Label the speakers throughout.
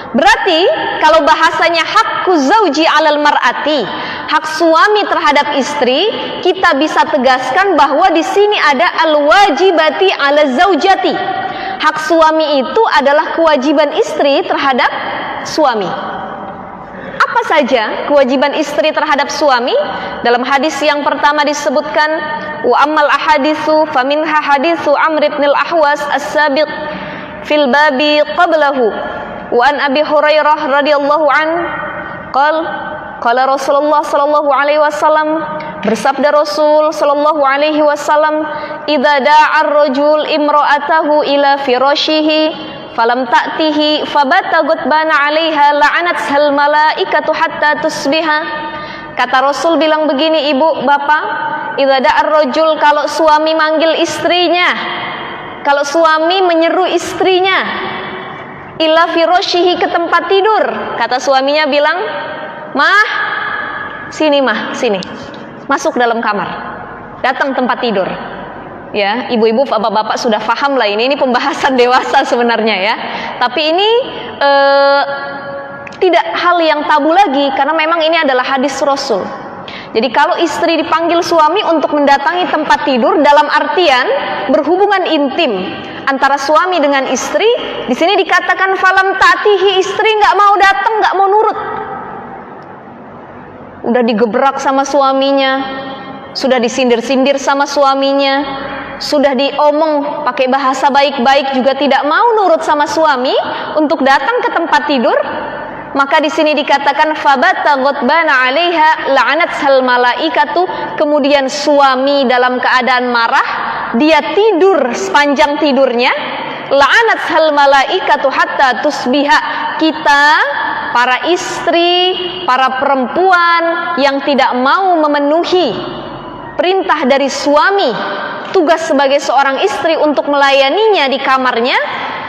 Speaker 1: Berarti kalau bahasanya hakku zauji 'alal mar'ati, hak suami terhadap istri, kita bisa tegaskan bahwa di sini ada al-wajibati 'ala zaujati. Hak suami itu adalah kewajiban istri terhadap suami. Apa saja kewajiban istri terhadap suami? Dalam hadis yang pertama disebutkan, wa ammal ahaditsu faminha haditsu Amr ibn al-Ahwas as-sabiq fil babi qablahu. Wa an Abi Hurairah radhiyallahu an qala Rasulullah sallallahu alaihi wasallam, bersabda Rasul sallallahu alaihi wasallam, idza da'a ar-rajul imra'atahu ila firashihi falam ta'tihi fabata ghadbana 'alaiha la'anathal malaikatu hatta tusbiha. Kata Rasul bilang begini, ibu, bapak, idza da'a ar-rajul, kalau suami manggil istrinya, kalau suami menyeru istrinya, ila firashihi, ke tempat tidur, kata suaminya bilang, mah, sini mah, sini, masuk dalam kamar, datang tempat tidur. Ya, ibu-ibu, bapak-bapak sudah paham lah ini pembahasan dewasa sebenarnya ya. Tapi ini tidak hal yang tabu lagi, karena memang ini adalah hadis Rasul. Jadi kalau istri dipanggil suami untuk mendatangi tempat tidur dalam artian berhubungan intim antara suami dengan istri, di sini dikatakan falam ta'tihi, istri nggak mau datang, nggak mau nurut. Udah digebrak sama suaminya, sudah disindir-sindir sama suaminya, sudah diomong pakai bahasa baik-baik juga tidak mau nurut sama suami untuk datang ke tempat tidur. Maka di sini dikatakan fabata ghadbana 'alaiha la'anathal malaikatu, kemudian suami dalam keadaan marah, dia tidur sepanjang tidurnya, la'anathal malaikatu hatta tusbiha. Kita para istri, para perempuan yang tidak mau memenuhi perintah dari suami, tugas sebagai seorang istri untuk melayaninya di kamarnya,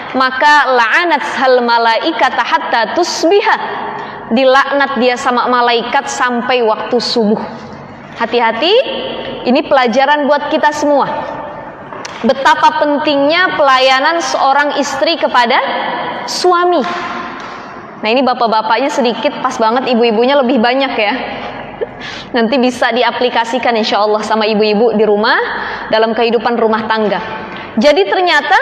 Speaker 1: maka la'anathal malaikata hatta tusbiha, dilaknat dia sama malaikat sampai waktu subuh. Hati-hati, ini pelajaran buat kita semua. Betapa pentingnya pelayanan seorang istri kepada suami. Nah, ini bapak-bapaknya sedikit, pas banget ibu-ibunya lebih banyak ya. Nanti bisa diaplikasikan insya Allah sama ibu-ibu di rumah dalam kehidupan rumah tangga. Jadi ternyata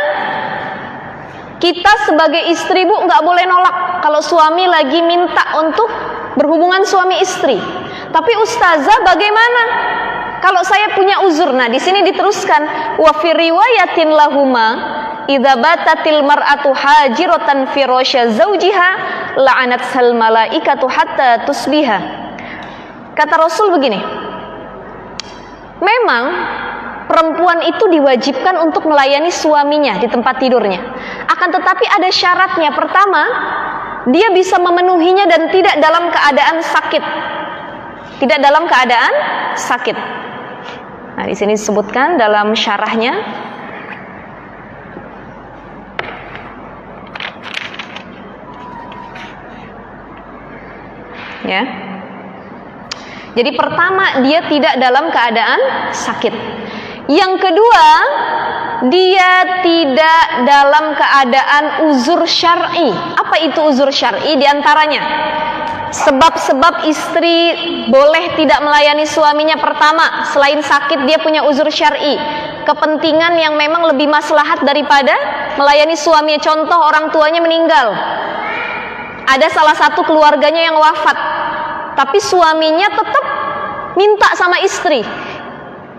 Speaker 1: kita sebagai istri, bu, nggak boleh nolak kalau suami lagi minta untuk berhubungan suami istri. Tapi ustazah, bagaimana kalau saya punya uzur? Nah, di sini diteruskan, wa fi riwayatin lahuma idza batatil mar'atu hajiratan firasya zawjiha la'anatsal malaikatu hatta tusbiha. Kata Rasul begini, memang perempuan itu diwajibkan untuk melayani suaminya di tempat tidurnya. Akan tetapi ada syaratnya. Pertama, dia bisa memenuhinya dan tidak dalam keadaan sakit. Tidak dalam keadaan sakit. Nah, di sini disebutkan dalam syarahnya. Ya. Jadi pertama, dia tidak dalam keadaan sakit. Yang kedua, dia tidak dalam keadaan uzur syar'i. Apa itu uzur syar'i? Di antaranya sebab-sebab istri boleh tidak melayani suaminya. Pertama, selain sakit, dia punya uzur syar'i, kepentingan yang memang lebih maslahat daripada melayani suaminya. Contoh, orang tuanya meninggal, ada salah satu keluarganya yang wafat, tapi suaminya tetap minta sama istri.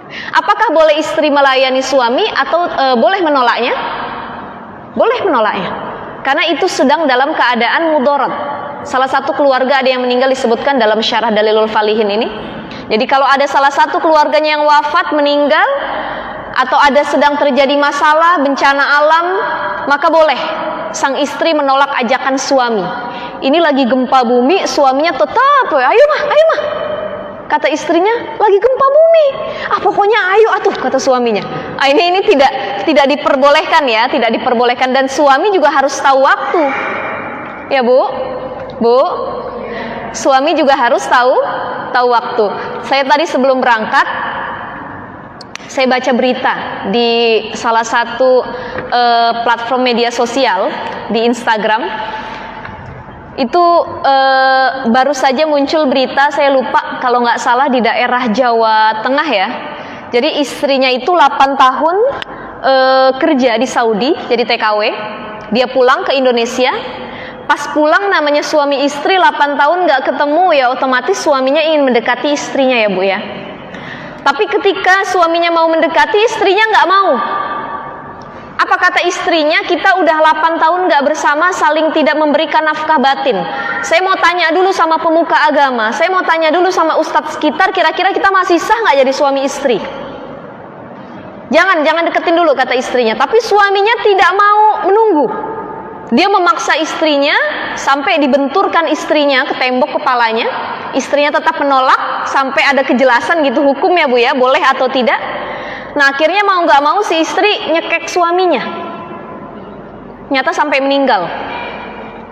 Speaker 1: Apakah boleh istri melayani suami atau boleh menolaknya? Boleh menolaknya, karena itu sedang dalam keadaan mudarat. Salah satu keluarga ada yang meninggal, disebutkan dalam syarah Dalilul Falihin ini. Jadi kalau ada salah satu keluarganya yang wafat, meninggal, atau ada sedang terjadi masalah, bencana alam, maka boleh sang istri menolak ajakan suami. Ini lagi gempa bumi, suaminya tetap, ayo mah, kata istrinya, lagi gempa bumi, pokoknya ayo atuh, kata suaminya. Ini tidak diperbolehkan ya, tidak diperbolehkan. Dan suami juga harus tahu waktu, ya bu, suami juga harus tahu waktu. Saya tadi sebelum berangkat, saya baca berita di salah satu platform media sosial di Instagram. Itu baru saja muncul berita, saya lupa kalau nggak salah di daerah Jawa Tengah ya. Jadi istrinya itu 8 tahun kerja di Saudi jadi TKW. Dia pulang ke Indonesia. Pas pulang namanya suami istri 8 tahun nggak ketemu, ya otomatis suaminya ingin mendekati istrinya ya Bu ya. Tapi ketika suaminya mau mendekati, istrinya nggak mau. Apa kata istrinya? Kita udah 8 tahun nggak bersama, saling tidak memberikan nafkah batin. Saya mau tanya dulu sama pemuka agama, saya mau tanya dulu sama ustadz sekitar, kira-kira kita masih sah nggak jadi suami istri? Jangan deketin dulu kata istrinya. Tapi suaminya tidak mau menunggu. Dia memaksa istrinya sampai dibenturkan istrinya ke tembok kepalanya. Istrinya tetap menolak sampai ada kejelasan gitu hukum ya Bu ya, boleh atau tidak. Nah akhirnya mau nggak mau si istri nyekek suaminya. Nyata sampai meninggal.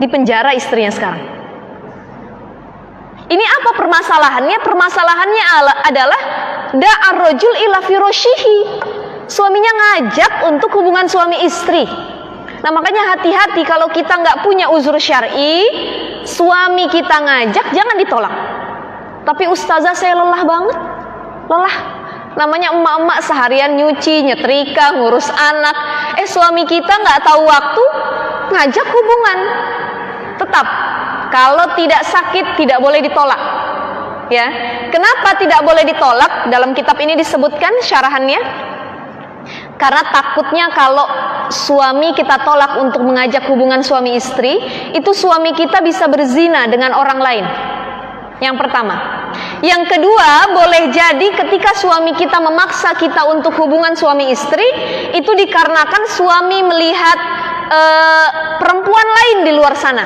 Speaker 1: Di penjara istrinya sekarang. Ini apa permasalahannya? Permasalahannya adalah da'ar rajul ila firashihi. Suaminya ngajak untuk hubungan suami istri. Nah makanya hati-hati kalau kita nggak punya uzur syar'i, suami kita ngajak jangan ditolak. Tapi ustazah saya lelah banget, lelah. Namanya emak-emak seharian nyuci, nyetrika, ngurus anak. Suami kita nggak tahu waktu, ngajak hubungan. Tetap, kalau tidak sakit tidak boleh ditolak. Ya, kenapa tidak boleh ditolak? Dalam kitab ini disebutkan syarahannya. Karena takutnya kalau suami kita tolak untuk mengajak hubungan suami istri, itu suami kita bisa berzina dengan orang lain. Yang pertama. Yang kedua, boleh jadi ketika suami kita memaksa kita untuk hubungan suami istri, itu dikarenakan suami melihat perempuan lain di luar sana.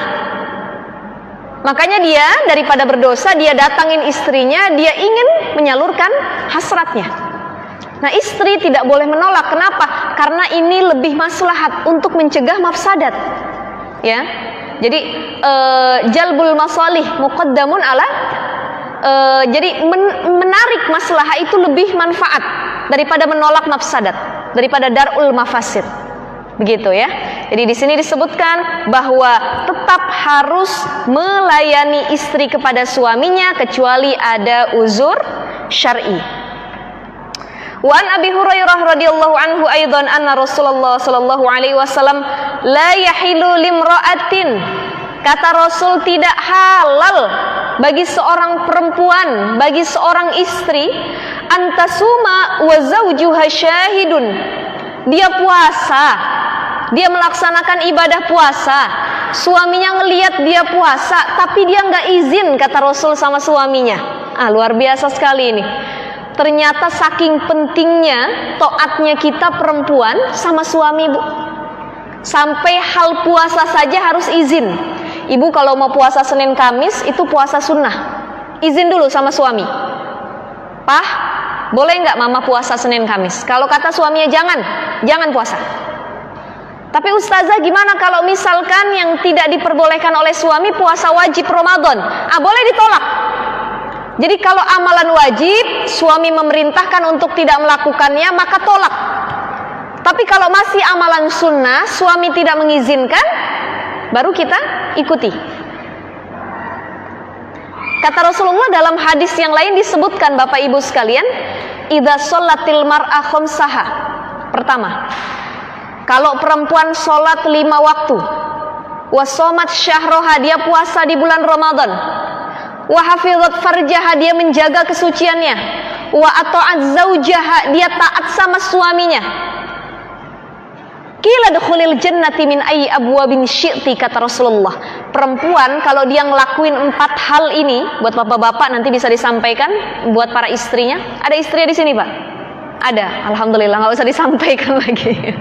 Speaker 1: Makanya dia daripada berdosa, dia datangin istrinya, dia ingin menyalurkan hasratnya. Nah istri tidak boleh menolak. Kenapa? Karena ini lebih maslahat untuk mencegah mafsadat. Ya, jadi jalbul masalih muqaddamun ala. Jadi menarik maslahah itu lebih manfaat daripada menolak mafsadat, daripada darul mafasid. Begitu ya. Jadi di sini disebutkan bahwa tetap harus melayani istri kepada suaminya kecuali ada uzur syar'i. Wa an Abi Hurairah radhiyallahu anhu aidan anna Rasulullah sallallahu alaihi wasallam la yahilu limra'atin. Kata Rasul, tidak halal bagi seorang perempuan, bagi seorang istri, antasuma wa zawjuha syahidun. Dia puasa, dia melaksanakan ibadah puasa, suaminya ngelihat dia puasa tapi dia nggak izin, kata Rasul sama suaminya. Luar biasa sekali ini. Ternyata saking pentingnya taatnya kita perempuan sama suami Bu. Sampai hal puasa saja harus izin. Ibu kalau mau puasa Senin Kamis itu puasa sunnah, izin dulu sama suami. Pah, boleh nggak mama puasa Senin Kamis? Kalau kata suaminya jangan puasa. Tapi ustazah gimana kalau misalkan yang tidak diperbolehkan oleh suami puasa wajib Ramadan? Boleh ditolak. Jadi kalau amalan wajib suami memerintahkan untuk tidak melakukannya, maka tolak. Tapi kalau masih amalan sunnah suami tidak mengizinkan, baru kita ikuti. Kata Rasulullah dalam hadis yang lain disebutkan Bapak Ibu sekalian, idza sholatil mar'a khamsaha. Pertama, kalau perempuan sholat 5 waktu, wa shomat syahroha, dia puasa di bulan Ramadan, wa hafizat farjaha, dia menjaga kesuciannya, wa ata'at zaujaha, dia taat sama suaminya. Qila dukhulil jannati min ayyi abwabin syi'ti, kata Rasulullah. Perempuan kalau dia ngelakuin 4 hal ini, buat bapak-bapak nanti bisa disampaikan buat para istrinya. Ada istrinya di sini, Pak? Ada, alhamdulillah, nggak usah disampaikan lagi.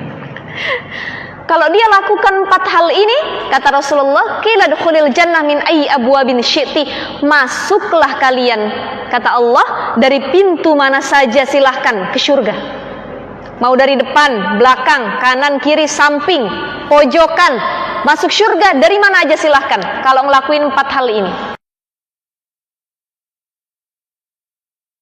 Speaker 1: Kalau dia lakukan 4 hal ini, kata Rasulullah, qila dukhulil jannah min ayyi abwabin syi'ti, masuklah kalian, kata Allah, dari pintu mana saja silahkan ke surga. Mau dari depan, belakang, kanan, kiri, samping, pojokan, masuk surga dari mana aja silahkan kalau ngelakuin 4 hal ini.